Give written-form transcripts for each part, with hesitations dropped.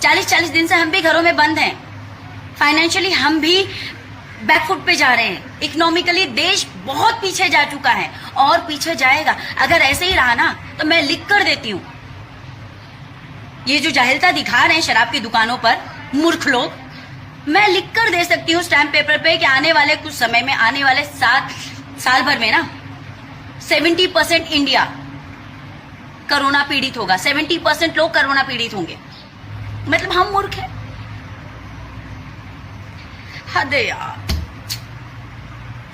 40-40 दिन से हम भी घरों में बंद हैं। फाइनेंशियली हम भी बैकफुट पे जा रहे हैं। इकोनॉमिकली देश बहुत पीछे जा चुका है और पीछे जाएगा। अगर ऐसे ही रहा ना तो मैं लिख कर देती हूँ, ये जो जाहिलता दिखा रहे हैं शराब की दुकानों पर मूर्ख लोग, मैं लिख कर दे सकती हूँ स्टैम्प पेपर पे कि आने वाले कुछ समय में, आने वाले 7 साल भर में ना 70% इंडिया कोरोना पीड़ित होगा। 70% लोग कोरोना पीड़ित होंगे। मतलब हम मूर्ख हैं। हद है यार।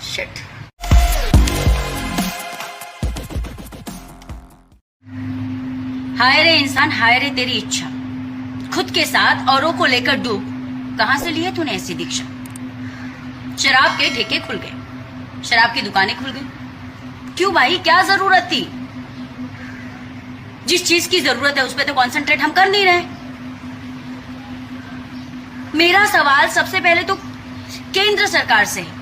शिट। हाय रे इंसान, हाय रे तेरी इच्छा, खुद के साथ औरों को लेकर डूब, कहां से लिए तूने ऐसी दीक्षा। शराब के ठेके खुल गए, शराब की दुकानें खुल गई। क्यों भाई, क्या जरूरत थी? जिस चीज की जरूरत है उस पर तो कॉन्सेंट्रेट हम कर नहीं रहे। मेरा सवाल सबसे पहले तो केंद्र सरकार से है।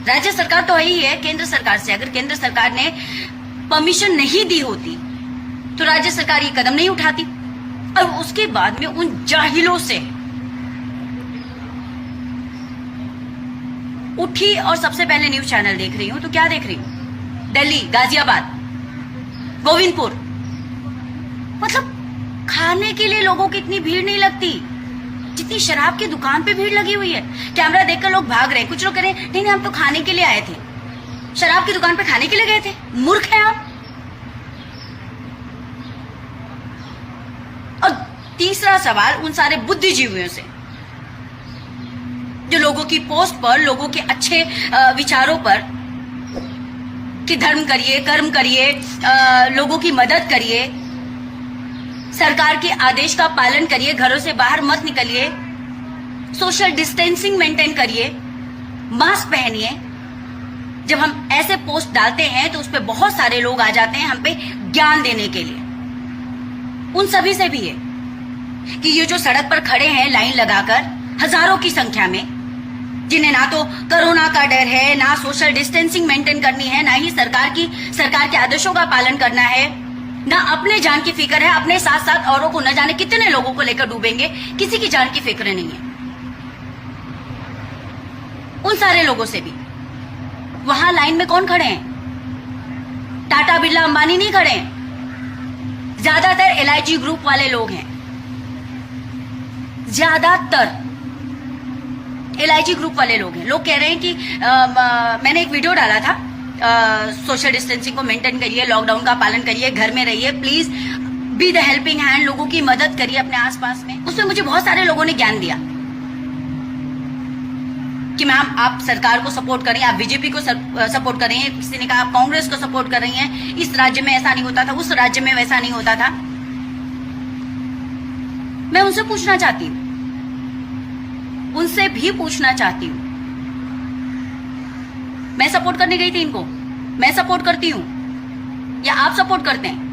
राज्य सरकार तो है ही है, केंद्र सरकार से अगर केंद्र सरकार ने परमिशन नहीं दी होती तो राज्य सरकार ये कदम नहीं उठाती। और उसके बाद में उन जाहिलों से उठी और सबसे पहले न्यूज चैनल देख रही हूं तो क्या देख रही हूं? दिल्ली, गाजियाबाद, गोविंदपुर। मतलब खाने के लिए लोगों की इतनी भीड़ नहीं लगती जितनी शराब की दुकान पे भीड़ लगी हुई है। कैमरा देखकर लोग भाग रहे हैं। कुछ लोग कह रहे हैं नहीं हम तो खाने के लिए आए थे। शराब की दुकान पे खाने के लिए गए थे? मूर्ख हैं आप। और तीसरा सवाल उन सारे बुद्धिजीवियों से जो लोगों की पोस्ट पर, लोगों के अच्छे विचारों पर कि धर्म करिए, कर्म करिए, लोगों की मदद करिए, सरकार के आदेश का पालन करिए, घरों से बाहर मत निकलिए, सोशल डिस्टेंसिंग मेंटेन करिए, मास्क पहनिए। जब हम ऐसे पोस्ट डालते हैं तो उस पे बहुत सारे लोग आ जाते हैं हम पे ज्ञान देने के लिए। उन सभी से भी है कि ये जो सड़क पर खड़े हैं लाइन लगाकर हजारों की संख्या में, जिन्हें ना तो कोरोना का डर है, ना सोशल डिस्टेंसिंग मेंटेन करनी है, ना ही सरकार के आदेशों का पालन करना है, ना अपने जान की फिक्र है, अपने साथ साथ औरों को न जाने कितने लोगों को लेकर डूबेंगे, किसी की जान की फिक्र नहीं है। उन सारे लोगों से भी वहां लाइन में कौन खड़े हैं? टाटा, बिरला, अंबानी नहीं खड़े हैं। ज्यादातर LIG ग्रुप वाले लोग हैं। ज्यादातर LIG ग्रुप वाले लोग हैं। लोग कह रहे हैं कि मैंने एक वीडियो डाला था, सोशल डिस्टेंसिंग को मेंटेन करिए, लॉकडाउन का पालन करिए, घर में रहिए, please be the helping hand, लोगों की मदद करिए अपने आसपास में। उसमें मुझे बहुत सारे लोगों ने ज्ञान दिया कि मैम आप सरकार को सपोर्ट करें, आप बीजेपी को सपोर्ट करें। किसी ने कहा आप कांग्रेस को सपोर्ट कर रही हैं, इस राज्य में ऐसा नहीं होता था, उस राज्य में वैसा नहीं होता था। मैं उनसे पूछना चाहती हूँ, उनसे भी पूछना चाहती हूँ, मैं सपोर्ट करने गई थी इनको, मैं सपोर्ट करती हूँ या आप सपोर्ट करते हैं?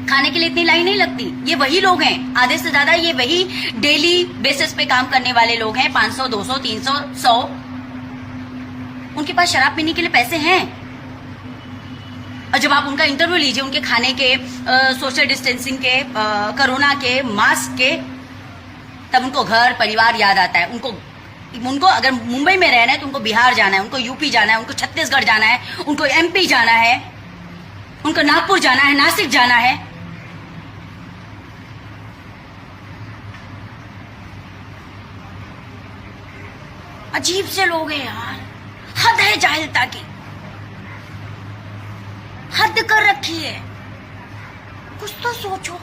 खाने के लिए इतनी लाइन नहीं लगती। ये वही लोग हैं, आधे से ज्यादा ये वही डेली बेसिस पे काम करने वाले लोग हैं। 500, 200, 300, 100 उनके पास शराब पीने के लिए पैसे हैं। और जब आप उनका इंटरव्यू लीजिए, उनके खाने के, सोशल डिस्टेंसिंग के, कोरोना के, मास्क के, तब उनको घर परिवार याद आता है। उनको अगर मुंबई में रहना है तो उनको बिहार जाना है, उनको यूपी जाना है, उनको छत्तीसगढ़ जाना है, उनको MP जाना है, उनको नागपुर जाना है, नासिक जाना है। अजीब से लोग हैं यार। हद है जाहिलता की, हद कर रखी है। कुछ तो सोचो।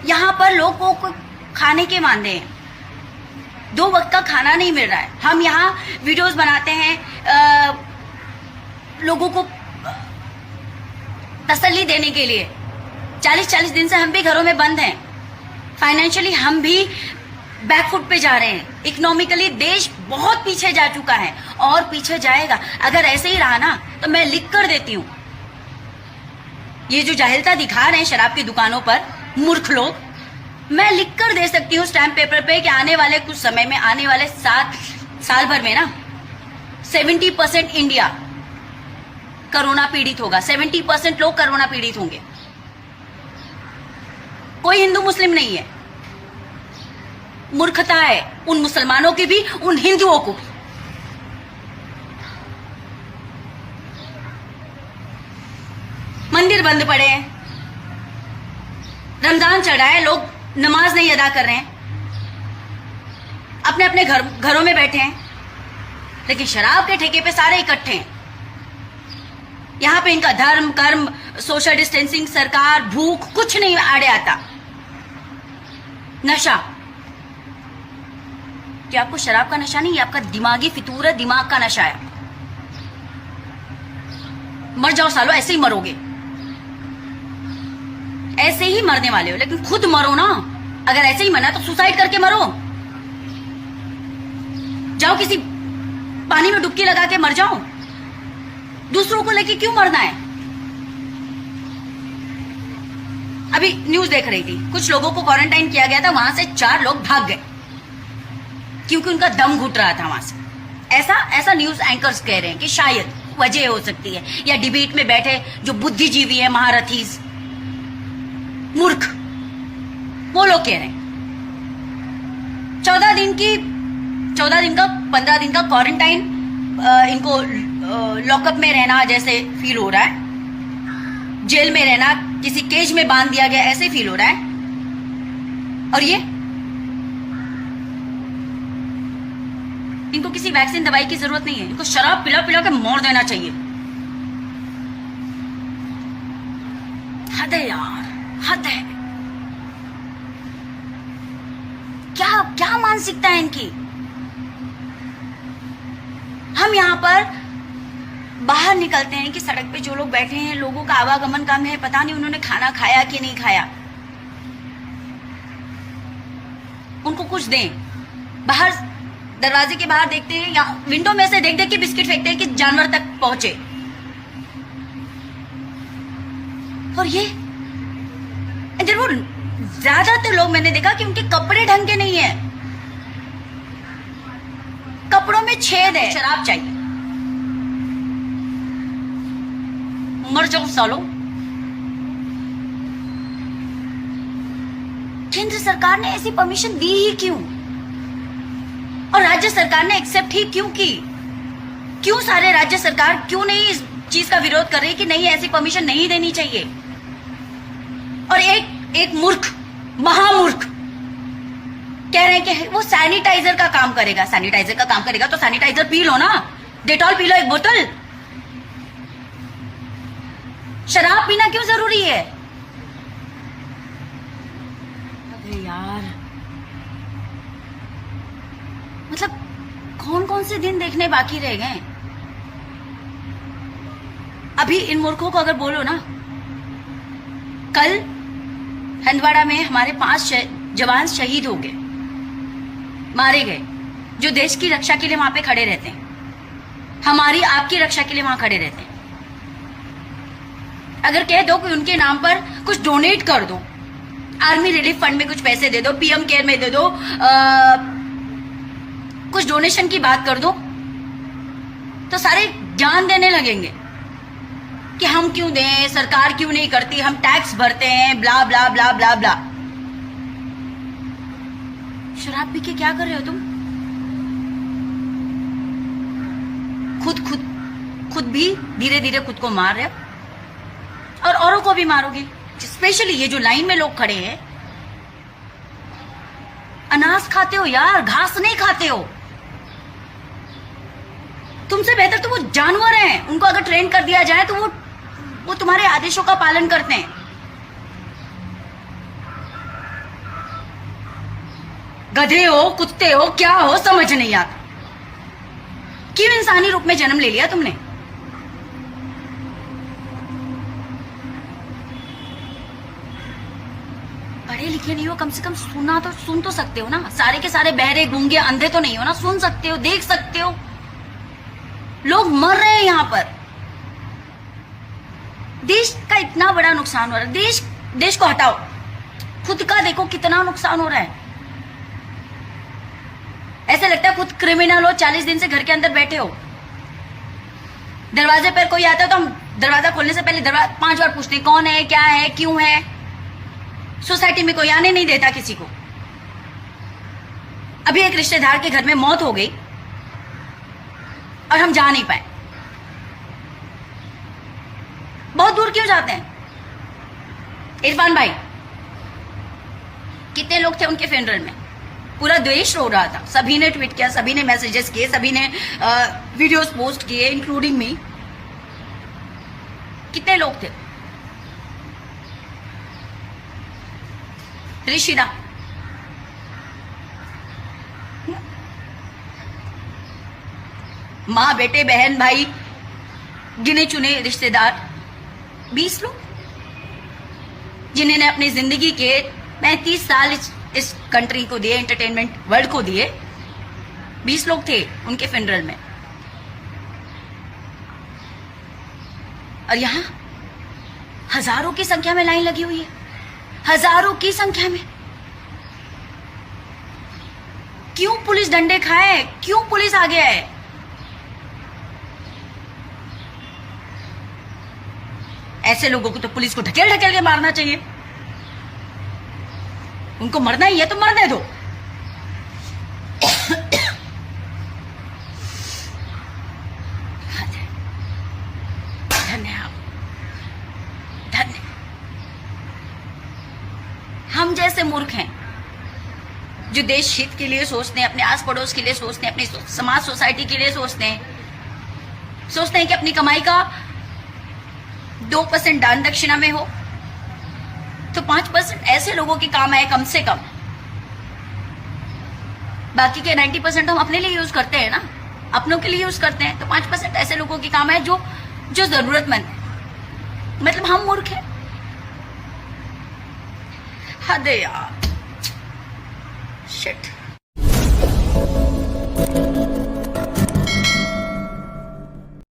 यहां पर लोगों को खाने के मांदे हैं, 2 वक्त का खाना नहीं मिल रहा है। हम यहाँ वीडियोस बनाते हैं, लोगों को तसल्ली देने के लिए। 40-40 दिन से हम भी घरों में बंद हैं। फाइनेंशियली हम भी बैकफुट पे जा रहे हैं। इकोनॉमिकली देश बहुत पीछे जा चुका है और पीछे जाएगा। अगर ऐसे ही रहा ना तो मैं लिख कर देती हूँ, ये जो जाहिलता दिखा रहे हैं शराब की दुकानों पर मूर्ख लोग, मैं लिख कर दे सकती हूँ स्टैम्प पेपर पे कि आने वाले कुछ समय में, आने वाले 7 साल भर में ना 70% इंडिया कोरोना पीड़ित होगा। 70% लोग कोरोना पीड़ित होंगे। कोई हिंदू मुस्लिम नहीं है। मूर्खता है उन मुसलमानों की भी, उन हिंदुओं को भी। मंदिर बंद पड़े हैं, रमजान चढ़ा है, लोग नमाज नहीं अदा कर रहे हैं, अपने अपने घरों में बैठे हैं, लेकिन शराब के ठेके पे सारे इकट्ठे हैं। यहां पे इनका धर्म, कर्म, सोशल डिस्टेंसिंग, सरकार, भूख कुछ नहीं आड़े आता। नशा, क्या आपको शराब का नशा नहीं है? आपका दिमागी फितूर है, दिमाग का नशा है। मर जाओ सालो, ऐसे ही मरोगे, ऐसे ही मरने वाले हो। लेकिन खुद मरो ना, अगर ऐसे ही मरना तो सुसाइड करके मरो। जाओ किसी पानी में डुबकी लगा के मर जाओ। दूसरों को लेके क्यों मरना है? अभी न्यूज देख रही थी, कुछ लोगों को क्वारंटाइन किया गया था, वहां से 4 लोग भाग गए क्योंकि उनका दम घुट रहा था वहां से। ऐसा न्यूज एंकर्स कह रहे हैं कि शायद वजह हो सकती है, या डिबेट में बैठे जो बुद्धिजीवी है, महारथीज, मूर्ख, वो लोग कह रहे हैं 15 दिन का क्वारंटाइन, इनको लॉकअप में रहना जैसे फील हो रहा है, जेल में रहना, किसी केज में बांध दिया गया ऐसे फील हो रहा है। और ये इनको किसी वैक्सीन दवाई की जरूरत नहीं है, इनको शराब पिला पिला के मार देना चाहिए। हद है यार, हद है। क्या मानसिकता है इनकी? हम यहां पर बाहर निकलते हैं कि सड़क पे जो लोग बैठे हैं, लोगों का आवागमन कम है, पता नहीं उन्होंने खाना खाया कि नहीं खाया, उनको कुछ दें। बाहर दरवाजे के बाहर देखते हैं या विंडो में से देख देख के बिस्किट फेंकते हैं कि जानवर तक पहुंचे। और ये वो ज्यादातर लोग मैंने देखा कि उनके कपड़े ढंग के नहीं है, कपड़ों में छेद है। शराब चाहिए, मर जाओ सालो। केंद्र सरकार ने ऐसी परमिशन दी ही क्यों? और राज्य सरकार ने एक्सेप्ट ही क्यों की? क्यों सारे राज्य सरकार क्यों नहीं इस चीज का विरोध कर रही कि नहीं, ऐसी परमिशन नहीं देनी चाहिए? और एक मूर्ख, महामूर्ख कह रहे हैं कि वो सैनिटाइजर का काम करेगा। सैनिटाइजर का काम करेगा तो सैनिटाइजर पी लो ना, डेटॉल पी लो 1 बोतल। शराब पीना क्यों जरूरी है? अरे यार, मतलब कौन कौन से दिन देखने बाकी रह गए? अभी इन मूर्खों को अगर बोलो ना, कल हंदवाड़ा में हमारे 5 जवान शहीद हो गए, मारे गए, जो देश की रक्षा के लिए वहां पे खड़े रहते हैं, हमारी आपकी रक्षा के लिए वहां खड़े रहते हैं। अगर कह दो कि उनके नाम पर कुछ डोनेट कर दो, आर्मी रिलीफ फंड में कुछ पैसे दे दो, पीएम केयर में दे दो, कुछ डोनेशन की बात कर दो, तो सारे जान देने लगेंगे कि हम क्यों दें, सरकार क्यों नहीं करती, हम टैक्स भरते हैं, ब्ला ब्ला ब्ला ब्ला ब्ला। शराब पी के क्या कर रहे हो तुम? खुद भी धीरे धीरे खुद को मार रहे हो और औरों को भी मारोगे। स्पेशली ये जो लाइन में लोग खड़े हैं, अनाज खाते हो यार, घास नहीं खाते हो। तुमसे बेहतर तो वो जानवर हैं, उनको अगर ट्रेन कर दिया जाए तो वो तुम्हारे आदेशों का पालन करते हैं। गधे हो, कुत्ते हो, क्या हो, समझ नहीं आता। क्यों इंसानी रूप में जन्म ले लिया तुमने? पढ़े लिखे नहीं हो, कम से कम सुन तो सकते हो ना। सारे के सारे बहरे, गूंगे, अंधे तो नहीं हो ना, सुन सकते हो, देख सकते हो। लोग मर रहे हैं यहां पर, देश का इतना बड़ा नुकसान हो रहा है। देश को हटाओ, खुद का देखो कितना नुकसान हो रहा है। ऐसा लगता है खुद क्रिमिनल हो, 40 दिन से घर के अंदर बैठे हो। दरवाजे पर कोई आता है तो हम दरवाजा खोलने से पहले 5 बार पूछते हैं कौन है, क्या है, क्यों है। सोसाइटी में कोई आने नहीं देता किसी को। अभी एक रिश्तेदार के घर में मौत हो गई और हम जा नहीं पाए। बहुत दूर क्यों जाते हैं? इरफान भाई, कितने लोग थे उनके फ्यूनरल में? पूरा देश रो रहा था। सभी ने ट्वीट किया, सभी ने मैसेजेस किए, सभी ने वीडियोस पोस्ट किए, इंक्लूडिंग मी। कितने लोग थे? ऋषिदा, माँ, बेटे, बहन, भाई, गिने चुने रिश्तेदार, 20 लोग जिन्होंने अपनी जिंदगी के 35 साल इस कंट्री को दिए, एंटरटेनमेंट वर्ल्ड को दिए। 20 लोग थे उनके फ्यूनरल में। और यहां हजारों की संख्या में लाइन लगी हुई है, हजारों की संख्या में। क्यों पुलिस डंडे खाए? क्यों पुलिस आ गया है? ऐसे लोगों को तो पुलिस को ढकेल ढकेल के मारना चाहिए। उनको मरना ही है तो मरने दो। धन्यवाद, धन्य। हम जैसे मूर्ख हैं जो देश हित के लिए सोचते हैं, अपने आस पड़ोस के लिए सोचते हैं, अपनी समाज सोसाइटी के लिए सोचते हैं कि अपनी कमाई का 2% दान दक्षिणा में हो तो 5% ऐसे लोगों के काम आए कम से कम। बाकी के 90% हम अपने लिए यूज करते हैं ना, अपनों के लिए यूज करते हैं। तो 5% ऐसे लोगों के काम आए जो जरूरतमंद है। मतलब हम मूर्ख हैं। हद है यार, शिट।